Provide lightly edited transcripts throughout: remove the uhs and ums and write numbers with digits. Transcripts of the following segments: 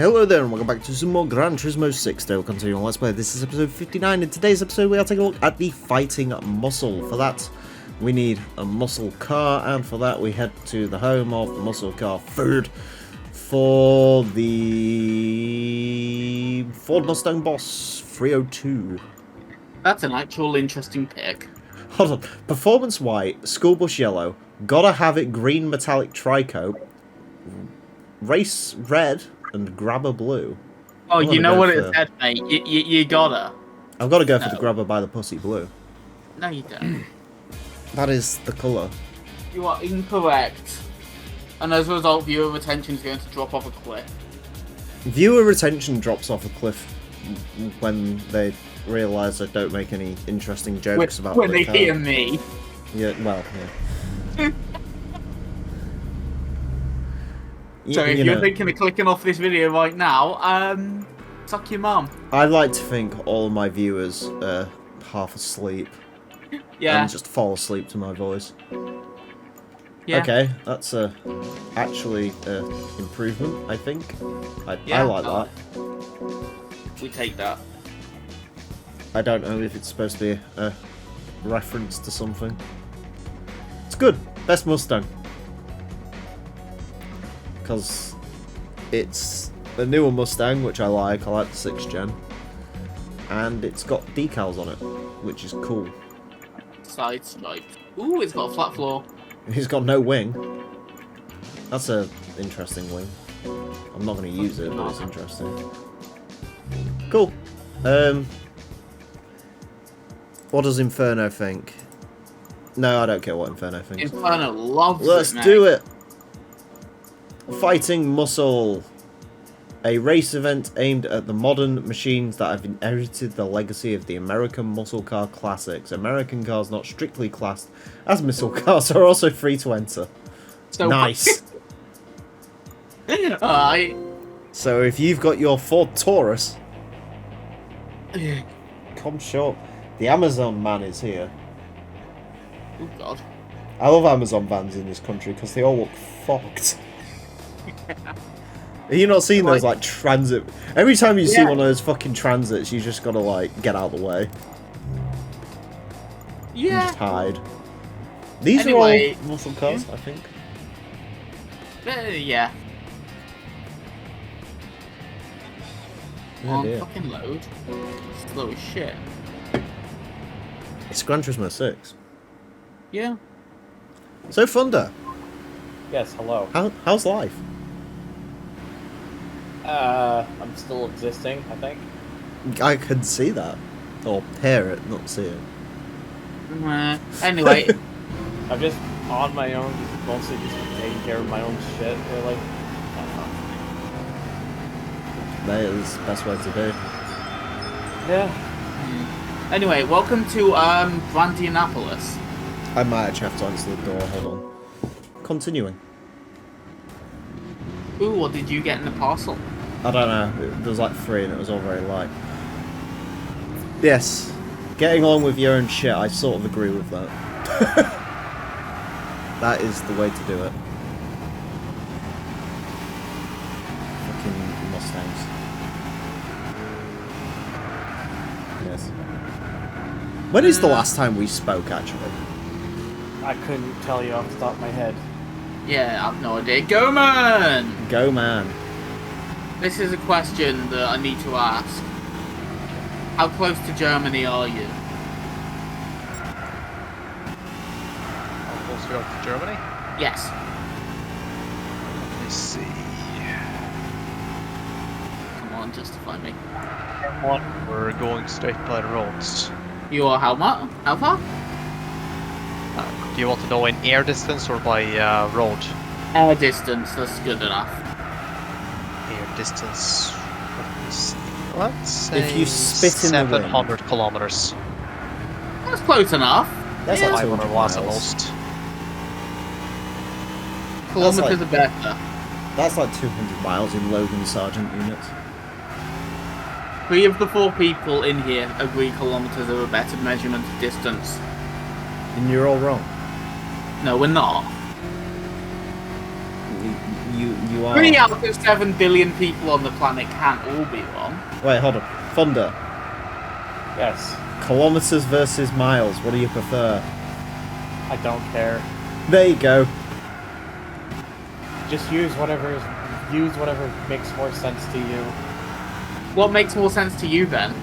Hello there and welcome back to some more Gran Turismo 6. Today we'll continue on Let's Play. This is episode 59. In today's episode we are taking a look at the fighting muscle. For that we need a muscle car, and for that we head to the home of the muscle car food for the Ford Mustang Boss 302. That's an actual interesting pick. Hold on. Performance white, school bus yellow, gotta have it green metallic tricoat, race red, and grabber blue. Oh, you know what it said, mate. You gotta. I've got to go for the grabber by the pussy blue. No, you don't. That is the colour. You are incorrect. And as a result, viewer retention is going to drop off a cliff. Viewer retention drops off a cliff when they realise I don't make any interesting jokes about when the they car. hear me. Yeah, well, yeah. So if you're thinking of clicking off this video right now, suck your mum. I like to think all my viewers are half asleep. Yeah. And just fall asleep to my voice. Yeah. Okay, that's actually an improvement, I think. I like that. We take that. I don't know if it's supposed to be a reference to something. It's good. Best Mustang. Because it's a newer Mustang, which I like. I like the 6th gen. And it's got decals on it, which is cool. Side stripes. Ooh, it's got a flat floor. He's got no wing. That's a interesting wing. I'm not going to use it, but it's interesting. Cool. What does Inferno think? No, I don't care what Inferno thinks. Inferno loves Let's it, mate. do it! Fighting Muscle. A race event aimed at the modern machines that have inherited the legacy of the American muscle car classics. American cars not strictly classed as muscle cars are also free to enter. So nice. Alright. So if you've got your Ford Taurus, come short. The Amazon man is here. Oh god. I love Amazon vans in this country because they all look fucked. Have you not seen those like transit? Every time you see one of those fucking transits, you just gotta like get out of the way. Yeah. And just hide. These are all muscle cars, I think. Yeah. Oh, dear. Fucking load. Slow as shit. It's Gran Turismo 6. Yeah. So Thunder, Yes, hello. how's life? I'm still existing, I think. I can see that. Or hear it, not see it. Anyway. I'm just on my own, mostly just taking care of my own shit, really. That is the best way to be. Yeah. Anyway, welcome to Brandianapolis. I might actually have to answer the door, hold on. Continuing. Ooh, what did you get in the parcel? I don't know, there was like 3 and it was all very light. Yes, getting on with your own shit, I sort of agree with that. That is the way to do it. Fucking Mustangs. Yes. When is the last time we spoke, actually? I couldn't tell you off the top of my head. Yeah, I've no idea. Go, man! Go, man. This is a question that I need to ask. How close to Germany are you? How close we are to Germany? Yes. Let me see. Come on, justify me. We're going straight by the roads. You are how much? How far? Do you want to know in air distance or by road? Air distance, that's good enough. Air distance. Let me see. Let's say If you spit in the wind. 700 kilometers. That's close enough. That's Yeah. like 500 200 was the miles. most. Kilometers like- are better. That's like 200 miles in Logan Sergeant units. 3 of the 4 people in here agree kilometers are a better measurement of distance. And you're all wrong. No, we're not. You are. 3 out of 7 billion people on the planet can't all be wrong. Wait, hold on. Thunder. Yes. Kilometers versus miles. What do you prefer? I don't care. There you go. Just use whatever makes more sense to you. What makes more sense to you then?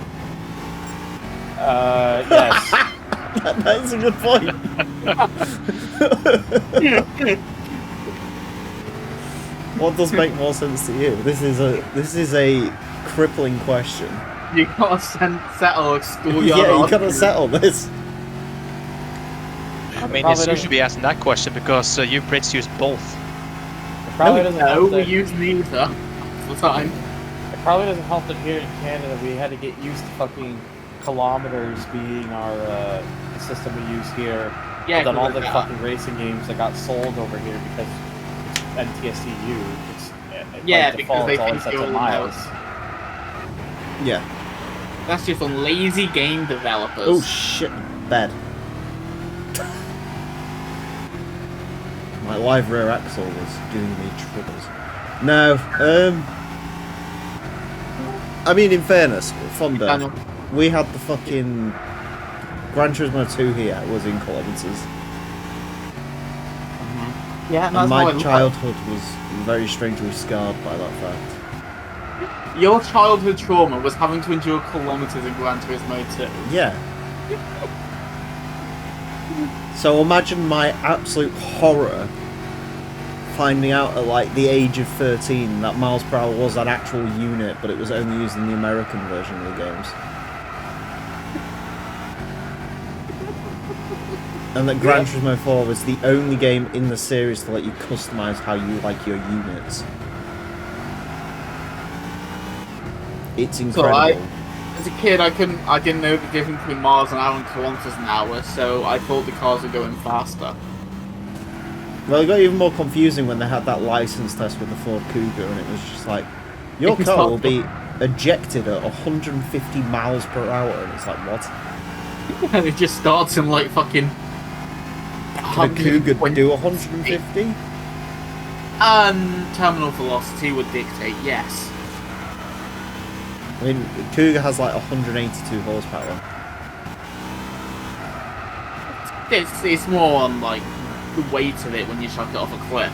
Yes. That is a good point. What does make more sense to you? This is a crippling question. You gotta settle a schoolyard. Yeah, you gotta settle this. I mean, Probably it's usually be asking that question because you Brits use both. It probably doesn't No, help we that, use neither all the time. it probably doesn't help that here in Canada we had to get used to fucking kilometers being our the system we use here. Yeah, But then all 'cause the of that. fucking racing games that got sold over here because it's NTSCU. Yeah, by because default, they it's all think set you're to miles. Yeah. That's just on lazy game developers. Oh shit, bed. My live rear axle was giving me troubles. No, I mean, in fairness, Thunder, Daniel. we had the fucking Gran Turismo 2 here, was in kilometers. Yeah, And that's my how it childhood was very strangely scarred by that fact. looks. Your childhood trauma was having to endure kilometers in Gran Turismo 2. Yeah. So imagine my absolute horror finding out at like the age of 13 that miles per hour was an actual unit, but it was only used in the American version of the games. And that Gran Turismo 4 was the only game in the series to let you customize how you like your units. It's incredible. As a kid, I didn't know the difference between miles an hour and kilometers an hour, so I thought the cars were going faster. Well, it got even more confusing when they had that license test with the Ford Cougar, and it was just like, your It's car not- will be ejected at 150 miles per hour, and it's like, what? And it just starts in like fucking. Can a Cougar 120. do 150? Terminal velocity would dictate, yes. I mean, the Cougar has like 182 horsepower. It's more on like the weight of it when you chuck it off a cliff.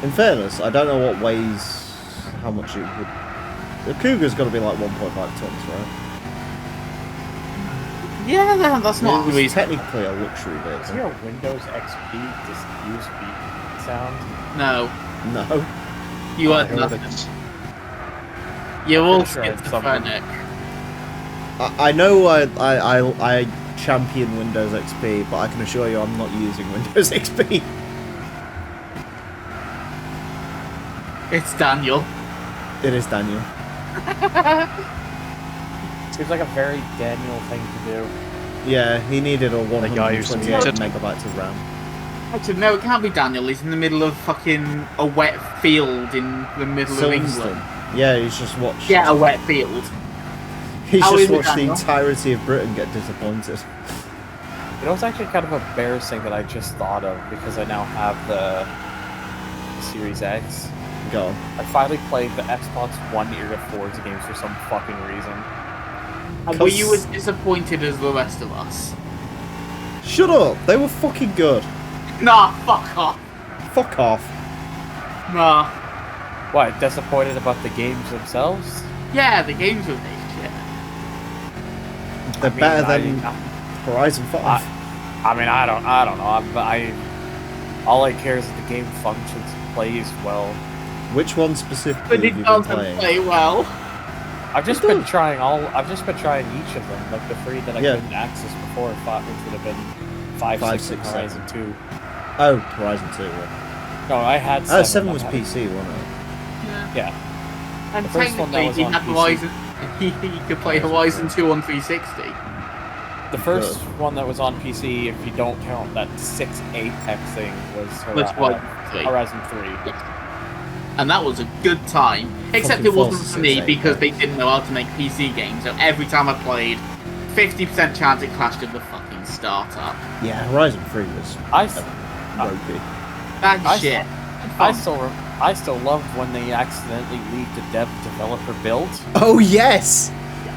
In fairness, I don't know what weighs how much it would. The Cougar's got to be like 1.5 tons, right? Yeah, that's not It's really technically a luxury Is vehicle. your Windows XP just use beep sound? No. No. You I heard heard nothing. it. You're all Pretty sure it's schizophrenic. I know I champion Windows XP, but I can assure you I'm not using Windows XP. It's Daniel. It is Daniel. Seems like a very Daniel thing to do. Yeah, he needed a guy who's 128 muted. megabytes of RAM. Actually, no, it can't be Daniel. He's in the middle of fucking a wet field in the middle of Silverstone. England. Yeah, he's just watched. Yeah, a wet field. He's How just is it, watched the Daniel? entirety of Britain get disappointed. You know, it's actually kind of embarrassing that I just thought of because I now have the Series X. Go on. I finally played the Xbox One era Forza games for some fucking reason. And were you as disappointed as the rest of us? Shut up! They were fucking good. Nah, fuck off. Fuck off. Nah. What, disappointed about the games themselves? Yeah, the games were this shit. They're I mean, better than I Horizon 5. I mean, I don't know. All I care is that the game functions and plays well. Which one specifically But have it you been doesn't playing? play well. I've just been trying each of them, like the three that I Yeah. couldn't access before, which would have been 5, 6, and 6, Horizon 2. Oh, Horizon 2. Yeah. No, I had 7. Oh, 7 was I had- PC, wasn't it? Yeah. And The first one that technically, was he on had PC. Horizon. He could play Horizon 2 on 360. The first one that was on PC, if you don't count that 6 Apex thing, was Which one? Horizon 3. And that was a good time. Except Fucking it wasn't Forza for me 6 because they Apex. didn't know how to make PC games. So every time I played, 50% chance it crashed at the fucking startup. Yeah, Horizon 3 was I s- ropey. Bad shit. I still loved when they accidentally leaked a developer build. Oh yes!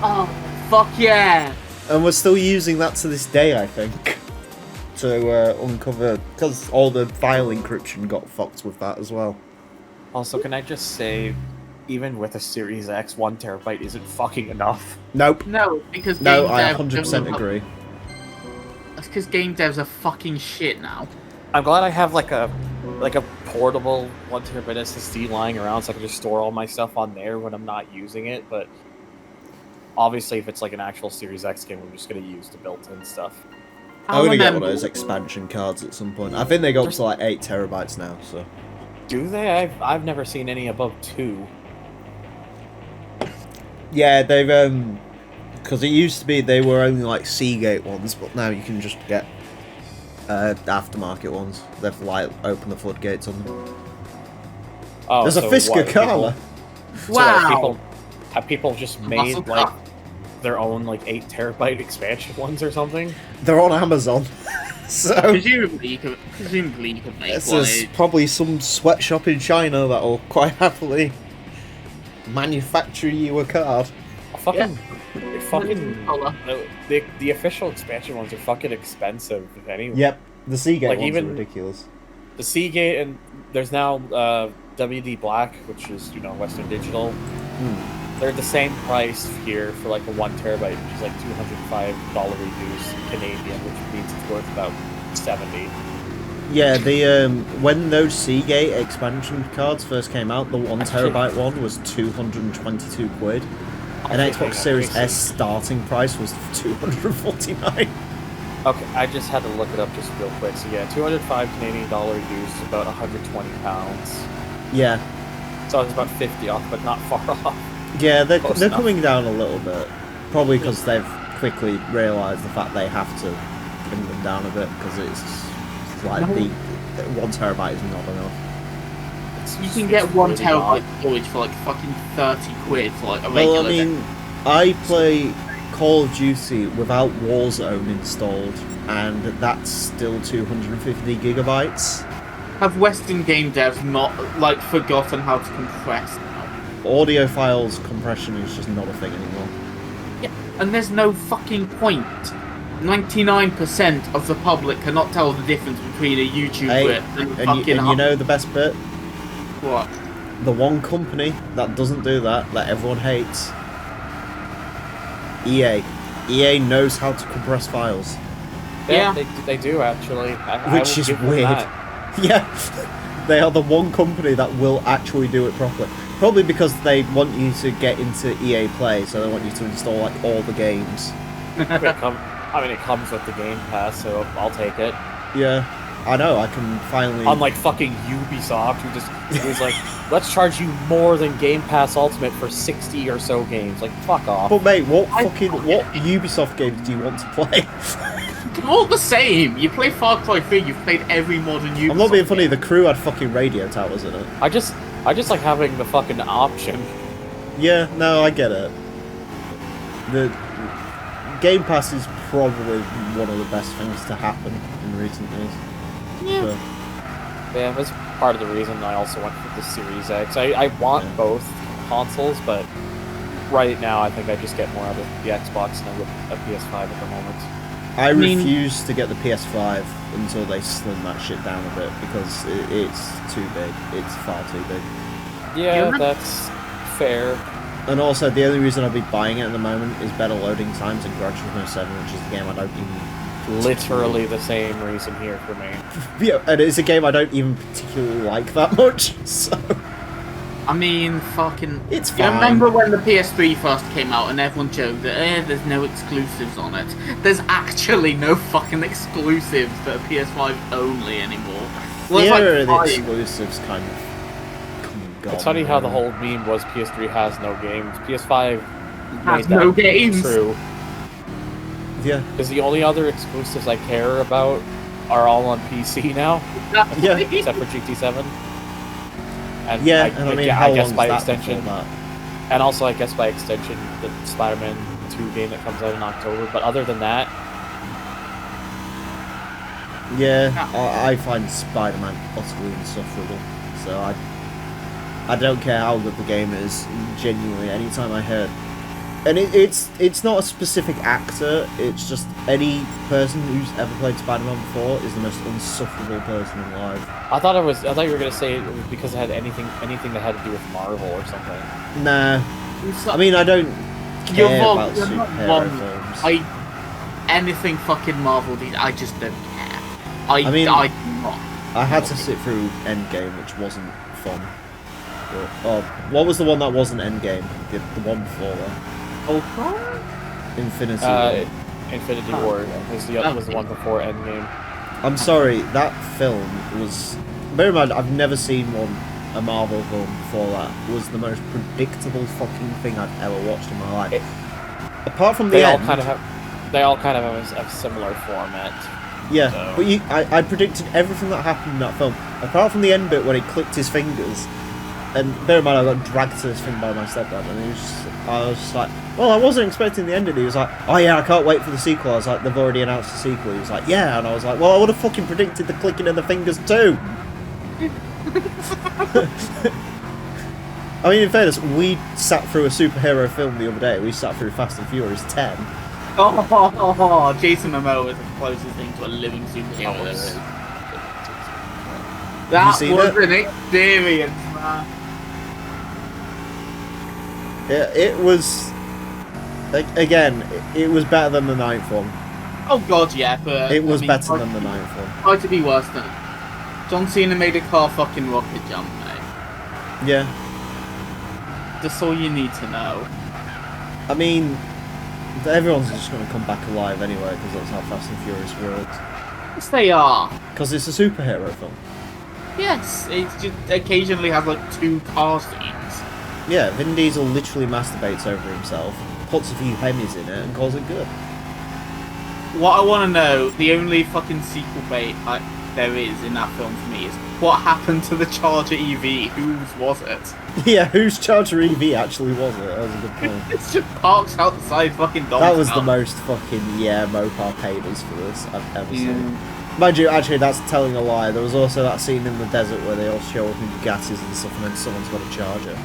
Oh, fuck yeah! And we're still using that to this day, I think, to uncover, because all the file encryption got fucked with that as well. Also, can I just say, even with a Series X, 1 terabyte isn't fucking enough. Nope. No, because No, game I dev 100% agree. That's because game devs are fucking shit now. I'm glad I have like a portable 1 terabyte SSD lying around, so I can just store all my stuff on there when I'm not using it. But obviously, if it's like an actual Series X game, I'm just gonna use the built-in stuff. I'm gonna get one of those expansion cards at some point. I think they go up to like 8 terabytes now, so. Do they? I've never seen any above 2. Yeah, they've, because it used to be they were only like Seagate ones, but now you can just get aftermarket ones. They've like opened the floodgates on them. Oh, There's a Fisker Carla. Wow! Have people just made like their own like 8 terabyte expansion ones or something? They're on Amazon. So Presumably you could make one. there's probably some sweatshop in China that'll quite happily manufacture you a card. The official expansion ones are fucking expensive anyway. Yep, the Seagate Like, ones even are ridiculous. The Seagate, and there's now WD Black, which is Western Digital. They're the same price here for like a 1 terabyte, which is like $205 reduced Canadian, which means it's worth about 70. Yeah, the when those Seagate expansion cards first came out, the 1 terabyte one was 222 quid. And Xbox Series S starting price was 249. Okay, I just had to look it up just real quick. So yeah, 205 Canadian dollar used, about 120 pounds. Yeah. So it's about 50 off, but not far off. Yeah, they're coming down a little bit. Probably because they've quickly realised the fact they have to bring them down a bit, because it's like the 1 terabyte is not enough. You can get 1 terabyte storage for like fucking 30 quid for like a regular. Well, I mean, I play Call of Duty without Warzone installed, and that's still 250 gigabytes. Have Western game devs not like forgotten how to compress now? Audio files compression is just not a thing anymore. Yeah, and there's no fucking point. 99% of the public cannot tell the difference between a YouTube clip and fucking. And you know the best bit? What? The one company that doesn't do that everyone hates. EA. EA knows how to compress files. Yeah. They do actually. Which is weird. Yeah. They are the one company that will actually do it properly. Probably because they want you to get into EA Play, so they want you to install like all the games. I mean, it comes with the Game Pass, so I'll take it. Yeah. I know, I can finally... Unlike fucking Ubisoft, who's like, let's charge you more than Game Pass Ultimate for 60 or so games. Like, fuck off. But mate, what Ubisoft games do you want to play? They're all the same. You play Far Cry 3, you've played every modern Ubisoft I'm not being funny, game. the crew had fucking radio towers in it. I just like having the fucking option. Yeah, no, I get it. The Game Pass is probably one of the best things to happen in recent years. Yeah. So. Yeah, that's part of the reason I also went for the Series X. I want both consoles, but right now I think I just get more out of the Xbox than I would a PS5 at the moment. I refuse to get the PS5 until they slim that shit down a bit, because it's too big. It's far too big. Yeah, that's fair. And also, the only reason I'll be buying it at the moment is better loading times in Gran Turismo 7, which is the game I don't even... Literally the same reason here for me. Yeah, and it's a game I don't even particularly like that much, so... I mean, fucking... It's You fine. remember when the PS3 first came out and everyone joked that there's no exclusives on it? There's actually no fucking exclusives that are PS5 only anymore. The Well, era of the like, exclusives kind of come and gone. It's funny how the whole meme was PS3 has no games. PS5 Has made that no games. true. Yeah. Because the only other exclusives I care about are all on PC now, Yeah. except for GT7. And Yeah, I how guess long by was that extension, before that? and also I guess by extension, the Spider-Man 2 game that comes out in October. But other than that, Yeah, I find Spider-Man utterly insufferable. So I don't care how good the game is. Genuinely, anytime I heard, and it's not a specific actor. It's just any person who's ever played Spider-Man before is the most insufferable person alive. I thought you were gonna say it was because it had anything that had to do with Marvel or something. Nah, I mean I don't care about superhero films. Anything fucking Marvel, I just don't care. I had to sit through Endgame, which wasn't fun. But, what was the one that wasn't Endgame? The one before that. Ultron? Infinity War. Infinity War was the one before Endgame. I'm sorry, that film was... Bear in mind, I've never seen a Marvel film before that. It was the most predictable fucking thing I've ever watched in my life. Apart from the end... They all kind of have a similar format. Yeah, so. But I predicted everything that happened in that film. Apart from the end bit when he clicked his fingers. And bear in mind, I got dragged to this thing by my stepdad, and I was just like, well, I wasn't expecting the ending. He was like, oh yeah, I can't wait for the sequel. I was like, they've already announced the sequel. He was like, yeah, and I was like, well, I would have fucking predicted the clicking of the fingers too. I mean, in fairness, we sat through a superhero film the other day. We sat through Fast and Furious 10. Oh, Jason Momoa is the closest thing to a living superhero there is. That was an experience, man. Yeah, it was... Again, it was better than the ninth one. Oh god, yeah, but... It was better than the ninth one. Tried to be worse than it. John Cena made a car fucking rocket jump, mate. Yeah. That's all you need to know. I mean, everyone's just going to come back alive anyway, because that's how Fast and Furious works. Yes, they are. Because it's a superhero film. Yes, it just occasionally has like 2 car scenes. Yeah, Vin Diesel literally masturbates over himself, puts a few Hemis in it, and calls it good. What I want to know, the only fucking sequel bait there is in that film for me is what happened to the Charger EV? Whose was it? Yeah, whose Charger EV actually was it? That was a good point. It's just parks outside fucking Dom's That was house. the most fucking, Mopar paid us for this I've ever seen. Mind you, actually, that's telling a lie. There was also that scene in the desert where they all show up in Bugattis and stuff, and then someone's got a Charger.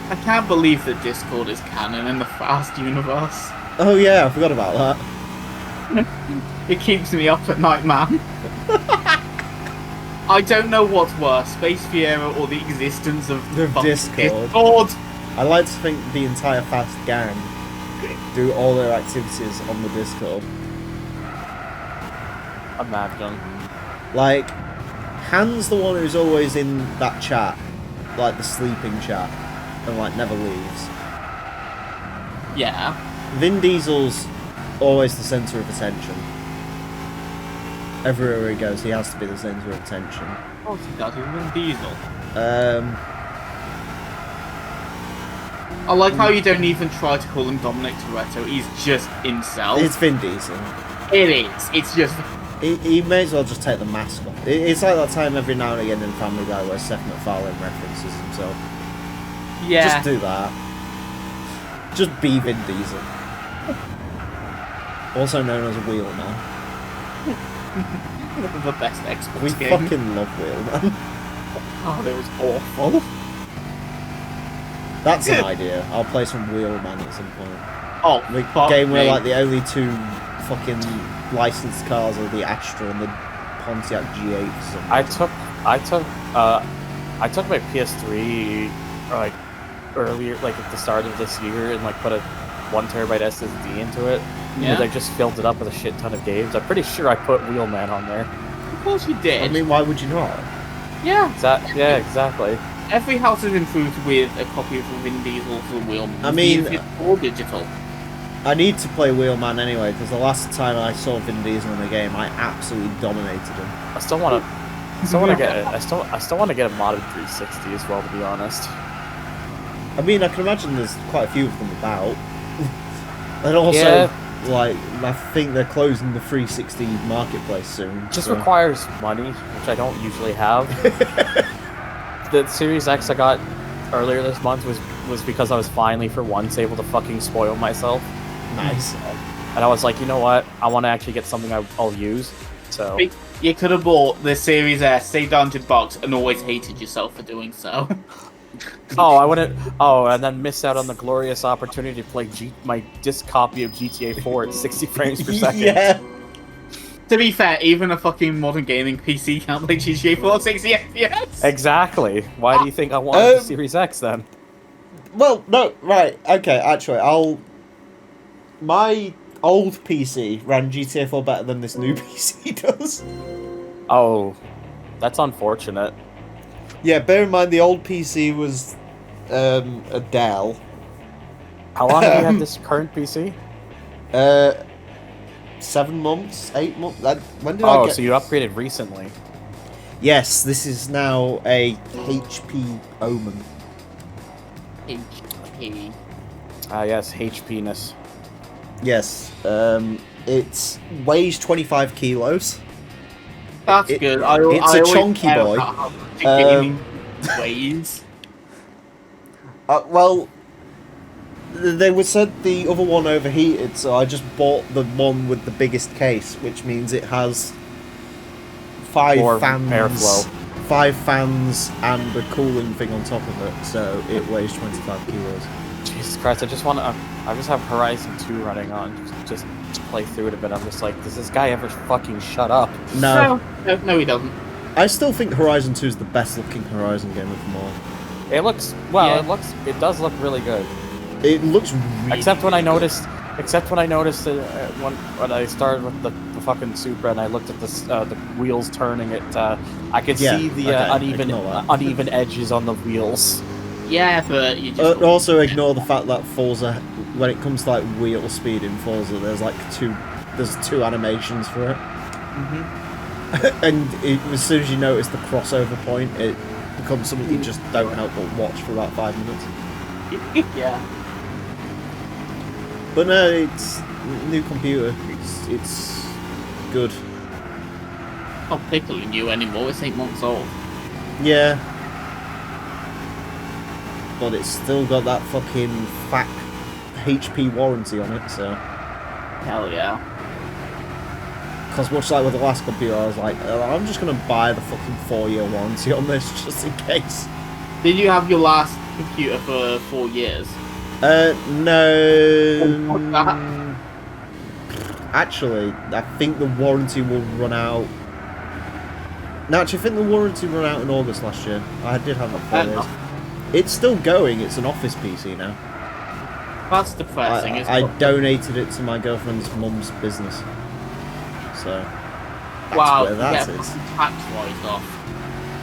I can't believe that Discord is canon in the Fast universe. Oh yeah, I forgot about that. It keeps me up at night, man. I don't know what's worse, Space Fiera or the existence of Discord. I like to think the entire Fast gang do all their activities on the Discord. Imagine. Like, Han's the one who's always in that chat, like the sleeping chat, and like never leaves. Yeah. Vin Diesel's always the centre of attention. Everywhere he goes, he has to be the centre of attention. Of course he does, he's Vin Diesel. I like how you don't even try to call him Dominic Toretto, he's just himself. It's Vin Diesel. It is, it's just... He may as well just take the mask off. It's like that time every now and again in Family Guy where Seth MacFarlane references himself. Yeah. Just do that. Just be Vin Diesel. Also known as Wheelman. The best Xbox We game. fucking love Wheelman. Oh, that was awful. That's an idea. I'll play some Wheelman at some point. Oh, The fuck game where me. like the only 2 fucking licensed cars are the Astra and the Pontiac G8 or something. I took my PS3 like earlier, like at the start of this year, and like put a 1 terabyte SSD into it. Yeah. And I just filled it up with a shit ton of games. I'm pretty sure I put Wheelman on there. Of course you did. I mean, why would you not? Yeah. Yeah, exactly. Every house is improved with a copy of Vin Diesel's The Wheelman. I mean- It's all digital. I need to play Wheelman anyway, because the last time I saw Vin Diesel in a game, I absolutely dominated him. I still want to get it. I still want to get a modded 360 as well, to be honest. I mean, I can imagine there's quite a few of them about. And also, Yeah. like, I think they're closing the 360 marketplace soon. Just so- requires money, which I don't usually have. The Series X I got earlier this month was because I was finally for once able to fucking spoil myself. Nice. and I was like, you know what? I want to actually get something I'll use. So You could have bought the Series S, saved $100, and always hated yourself for doing so. oh, I wouldn't. Oh, and then miss out on the glorious opportunity to play my disc copy of GTA 4 at 60 frames per second. Yeah. To be fair, even a fucking modern gaming PC can't play GTA 4 at 60 FPS. Exactly. Why do you think I wanted the Series X then? Well, no, right, okay, actually, my old PC ran GTA 4 better than this new PC does. Oh, that's unfortunate. Yeah, bear in mind the old PC was a Dell. How long have you had this current PC? 7 months, 8 months. When did I Oh, get? so you upgraded recently. Yes, this is now a HP Omen. HP. Ah, yes, HP-ness. Yes, it weighs 25 kilos. That's It- good. it's I a always chonky care boy. about how much gaming weighs. Well, they were said the other one overheated, so I just bought the one with the biggest case, which means it has 5 More fans, airflow. 5 fans, and a cooling thing on top of it, so it weighs 25 kilos. Jesus Christ, I just have Horizon 2 running on, just play through it a bit. I'm just like, does this guy ever fucking shut up? No, No, he doesn't. I still think Horizon 2 is the best looking Horizon game of them all. It looks, well, Yeah. it does look really good. It looks really Except when I good. noticed when I started with the fucking Supra and I looked at the wheels turning it, I could Yeah, see the okay, ignore that. uneven edges on the wheels. Yeah, but you just. Also ignore the fact that Forza, when it comes to like wheel speed in Forza, there's two animations for it. And as soon as you notice the crossover point, it becomes something you just don't help but watch for about 5 minutes. Yeah. But no, it's new computer. It's good. Not particularly new anymore. It's 8 months old. Yeah. But it's still got that fucking fat HP warranty on it, so. Hell yeah. Because much like with the last computer, I was like, I'm just going to buy the fucking 4-year warranty on this just in case. Did you have your last computer for 4 years? No. What's that? Actually, I think the warranty will run out. No, actually, I think the warranty ran out in August last year. I did have it for 4 Fair years. enough. It's still going. It's an office PC now. That's depressing. I donated it to my girlfriend's mum's business. So, that's wow, where that yeah, is. tax wise off.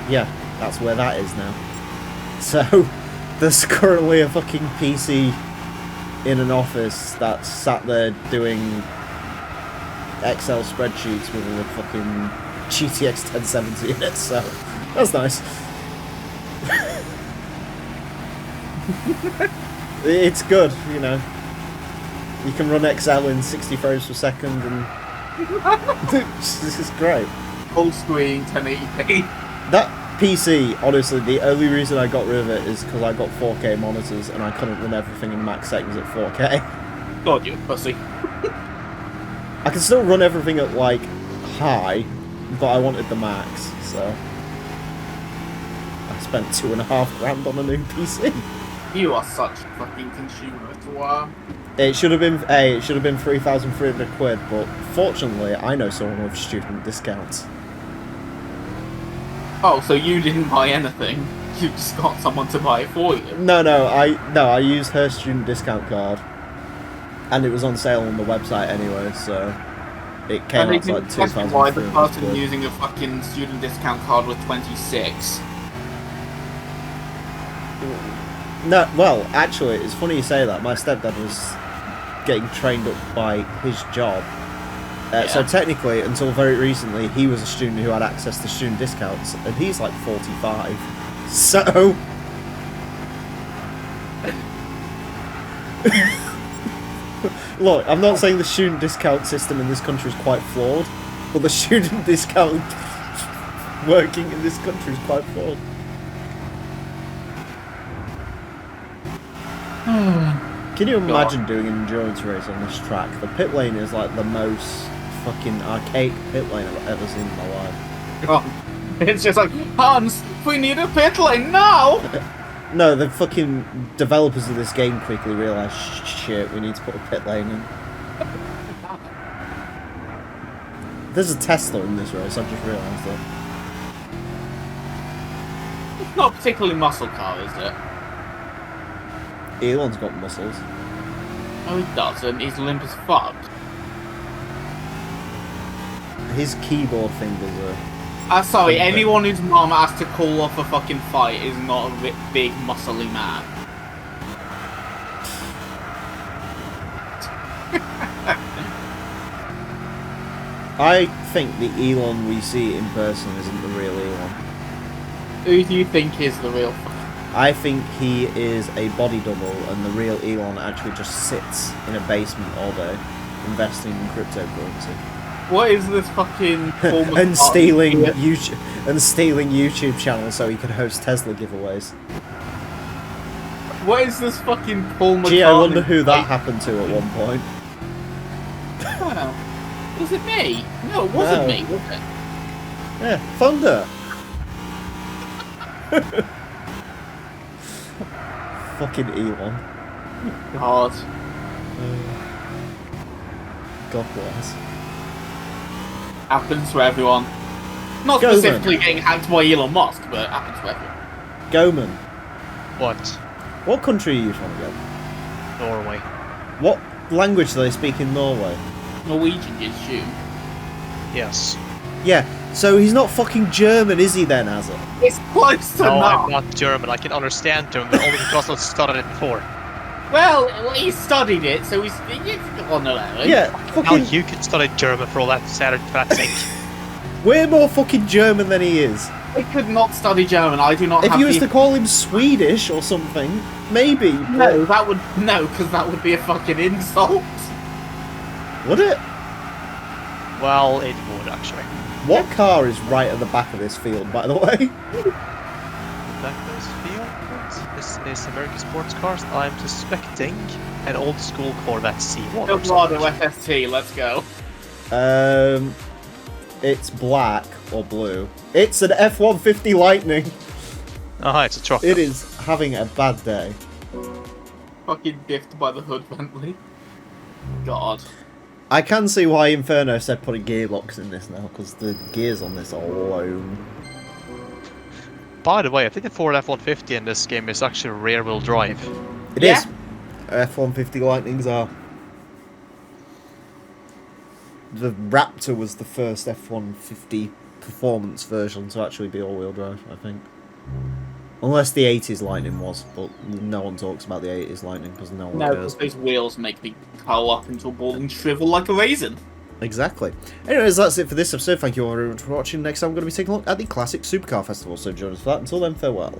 Yeah, that's where that is now. So, there's currently a fucking PC in an office that's sat there doing Excel spreadsheets with a fucking GTX 1070 in it, so that's nice. It's good, you know. You can run Excel in 60 frames per second, and this is great. Full screen 1080p. That PC, honestly, the only reason I got rid of it is because I got 4K monitors and I couldn't run everything in max settings at 4K. God, you pussy. I can still run everything at, like, high, but I wanted the max, so I spent $2,500 on a new PC. You are such a fucking consumer to It should have been 3,300 quid, but fortunately, I know someone with student discounts. Oh, so you didn't buy anything. You just got someone to buy it for you. No, I used her student discount card, and it was on sale on the website anyway, so it came And out to like that's why the 2,300 person quid. using a fucking student discount card was 26. No, well, actually, it's funny you say that. My stepdad was getting trained up by his job. So Yeah. technically, until very recently, he was a student who had access to student discounts, and he's like 45. So... Look, I'm not saying the student discount system in this country is quite flawed, but the student discount working in this country is quite flawed. Can you imagine doing an endurance race on this track? The pit lane is like the most fucking archaic pit lane I've ever seen in my life. God. It's just like, Hans, we need a pit lane now! No, the fucking developers of this game quickly realised, shit, we need to put a pit lane in. There's a Tesla in this race, I've just realised that. It's not a particularly muscle car, is it? Elon's got muscles. No, he doesn't. He's limp as fuck. His keyboard fingers are... Sorry, Okay. anyone whose mom has to call off a fucking fight is not a big, muscly man. I think the Elon we see in person isn't the real Elon. Who do you think is the real I think he is a body double and the real Elon actually just sits in a basement all day investing in cryptocurrency. What is this fucking Paul and McCartney stealing shit? YouTube channels so he can host Tesla giveaways. What is this fucking Paul McCartney? Gee, I wonder who that shit? happened to at one point. Wow. Was it me? No, it wasn't No. me, was it? Yeah, Thunder. Fucking Elon. God. God bless. Happens to everyone. Not Go, specifically getting hacked by Elon Musk, but it happens to everyone. Goman, What? what country are you from again? Norway. What language do they speak in Norway? Norwegian, you assume. Yes. Yeah, so he's not fucking German, is he then, Azza? It's close to No, not. I'm not German. I can understand German, but only because I studied it before. Well, he studied it, so he's... Oh, no, no. Yeah, Now fucking... you can study German for all that Saturday for that sake. We're more fucking German than he is. I could not study German. I do not If have you was the... to call him Swedish or something, maybe. No, that would... No, because that would be a fucking insult. Would it? Well, it would actually. What car is right at the back of this field, by the way? Back to this field. This is American sports cars. I'm suspecting an old school Corvette C1 or Eldorado something. FST, let's go. It's black or blue. It's an F-150 Lightning. Oh, it's a truck. It is having a bad day. Fucking diffed by the hood, Bentley. God. I can see why Inferno said put a gearbox in this now, because the gears on this are alone. By the way, I think the Ford F-150 in this game is actually rear-wheel drive. It Yeah. is. F-150 Lightnings are. The Raptor was the first F-150 performance version to actually be all-wheel drive, I think. Unless the 80s Lightning was, but no one talks about the 80s Lightning because no one No, cares. because those wheels make me curl up into a ball and shrivel like a raisin. Exactly. Anyways, that's it for this episode. Thank you all very much for watching. Next time, I'm going to be taking a look at the Classic Supercar Festival, so join us for that. Until then, farewell.